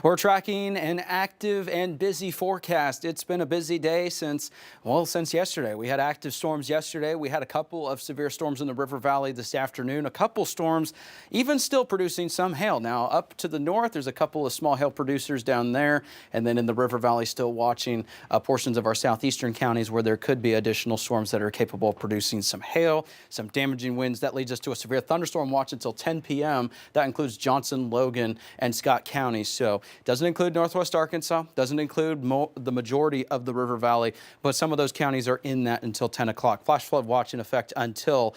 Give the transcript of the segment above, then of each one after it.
We're tracking an active and busy forecast. It's been a busy day since yesterday. We had active storms yesterday. We had a couple of severe storms in the River Valley this afternoon. A couple storms even still producing some hail. Now up to the north, there's a couple of small hail producers down there. And then in the River Valley, still watching portions of our southeastern counties where there could be additional storms that are capable of producing some hail, some damaging winds. That leads us to a severe thunderstorm watch until 10 p.m. That includes Johnson, Logan, and Scott counties. So it doesn't include northwest Arkansas, doesn't include the majority of the River Valley, but some of those counties are in that until 10 o'clock. Flash flood watch in effect until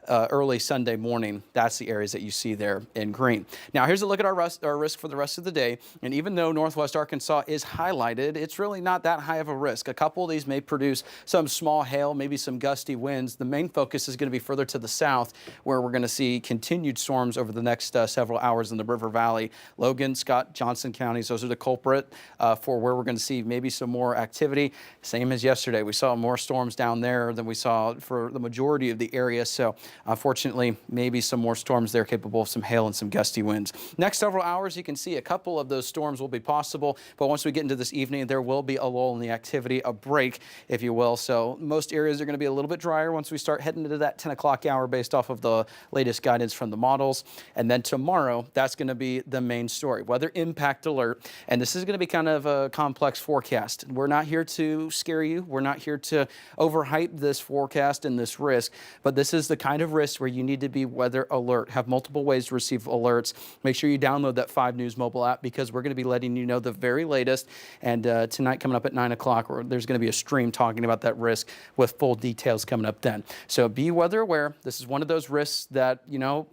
early Sunday morning. That's the areas that you see there in green. Now here's a look at our risk for the rest of the day. And even though northwest Arkansas is highlighted, it's really not that high of a risk. A couple of these may produce some small hail, maybe some gusty winds. The main focus is going to be further to the south, where we're going to see continued storms over the next several hours in the River Valley. Logan, Scott, Johnson counties, those are the culprit for where we're going to see maybe some more activity. Same as yesterday. We saw more storms down there than we saw for the majority of the area. So unfortunately, maybe some more storms there capable of some hail and some gusty winds. Next several hours, you can see a couple of those storms will be possible. But once we get into this evening, there will be a lull in the activity, a break, if you will. So most areas are going to be a little bit drier once we start heading into that 10 o'clock hour based off of the latest guidance from the models. And then tomorrow, that's going to be the main story, weather impact alert. And this is going to be kind of a complex forecast. We're not here to scare you. We're not here to overhype this forecast and this risk, but this is the kind of risk where you need to be weather alert, have multiple ways to receive alerts. Make sure you download that 5 News mobile app, because we're going to be letting you know the very latest. And tonight coming up at 9 o'clock, there's going to be a stream talking about that risk with full details coming up then. So be weather aware. This is one of those risks that,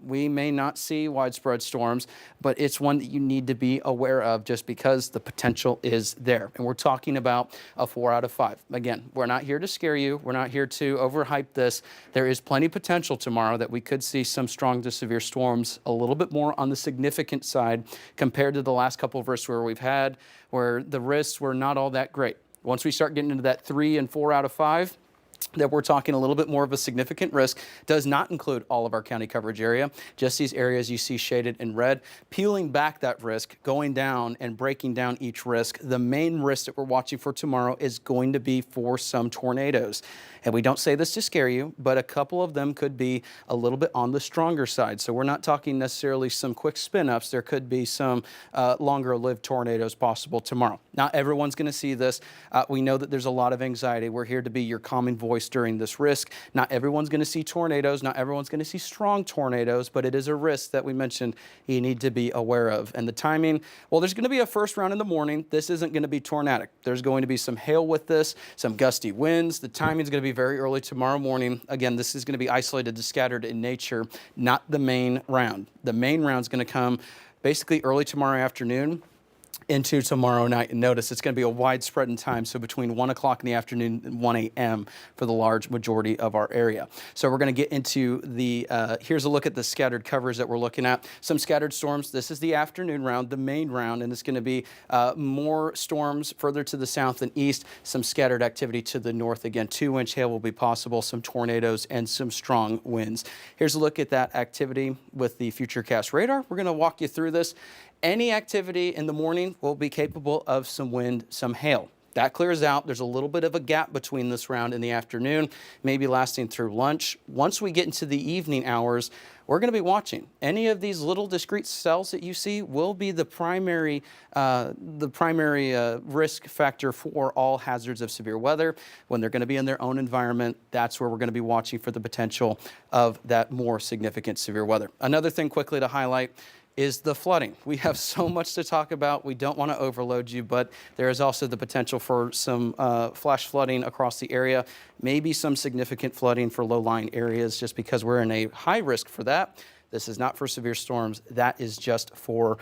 we may not see widespread storms, but it's one that you need to be aware of just because the potential is there. And we're talking about a 4 out of 5. Again, we're not here to scare you. We're not here to overhype this. There is plenty potential tomorrow that we could see some strong to severe storms, a little bit more on the significant side compared to the last couple of risks where the risks were not all that great. Once we start getting into that 3 and 4 out of 5, that we're talking a little bit more of a significant risk. Does not include all of our county coverage area, just these areas you see shaded in red. Peeling back that risk, going down and breaking down each risk, the main risk that we're watching for tomorrow is going to be for some tornadoes. And we don't say this to scare you, but a couple of them could be a little bit on the stronger side. So we're not talking necessarily some quick spin-ups. There could be some longer-lived tornadoes possible tomorrow. Not everyone's going to see this. We know that there's a lot of anxiety. We're here to be your calming voice during this risk. Not everyone's going to see tornadoes. Not everyone's going to see strong tornadoes, but it is a risk that we mentioned you need to be aware of. And the timing, well, there's going to be a first round in the morning. This isn't going to be tornadic. There's going to be some hail with this, some gusty winds. The timing is going to be very early tomorrow morning. Again, this is going to be isolated to scattered in nature, not the main round. The main round is going to come basically early tomorrow afternoon into tomorrow night. And notice it's going to be a widespread in time, so between 1 o'clock in the afternoon and 1 a.m. for the large majority of our area. So we're going to get into the, here's a look at the scattered coverage that we're looking at. Some scattered storms. This is the afternoon round, the main round, and it's going to be more storms further to the south and east, some scattered activity to the north. Again, 2-inch hail will be possible, some tornadoes, and some strong winds. Here's a look at that activity with the Futurecast radar. We're going to walk you through this. Any activity in the morning will be capable of some wind, some hail. That clears out. There's a little bit of a gap between this round and the afternoon, maybe lasting through lunch. Once we get into the evening hours, we're going to be watching. Any of these little discrete cells that you see will be the primary risk factor for all hazards of severe weather. When they're going to be in their own environment, that's where we're going to be watching for the potential of that more significant severe weather. Another thing quickly to highlight is the flooding. We have so much to talk about. We don't want to overload you, but there is also the potential for some flash flooding across the area, maybe some significant flooding for low-lying areas, just because we're in a high risk for that. This is not for severe storms. That is just for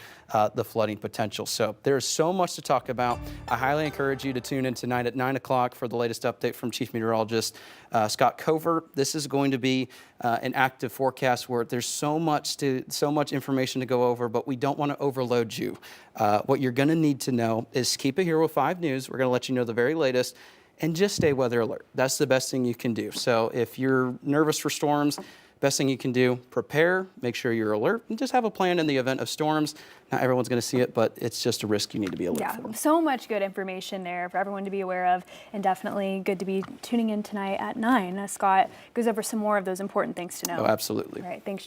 the flooding potential. So there's so much to talk about. I highly encourage you to tune in tonight at 9 o'clock for the latest update from Chief Meteorologist Scott Covert. This is going to be an active forecast where there's so much information to go over, but we don't want to overload you. What you're going to need to know is keep it here with 5 News. We're going to let you know the very latest, and just stay weather alert. That's the best thing you can do. So if you're nervous for storms, best thing you can do, prepare, make sure you're alert, and just have a plan in the event of storms. Not everyone's going to see it, but it's just a risk you need to be alert for. So much good information there for everyone to be aware of, and definitely good to be tuning in tonight at 9 as Scott goes over some more of those important things to know. Oh, absolutely. All right, thanks.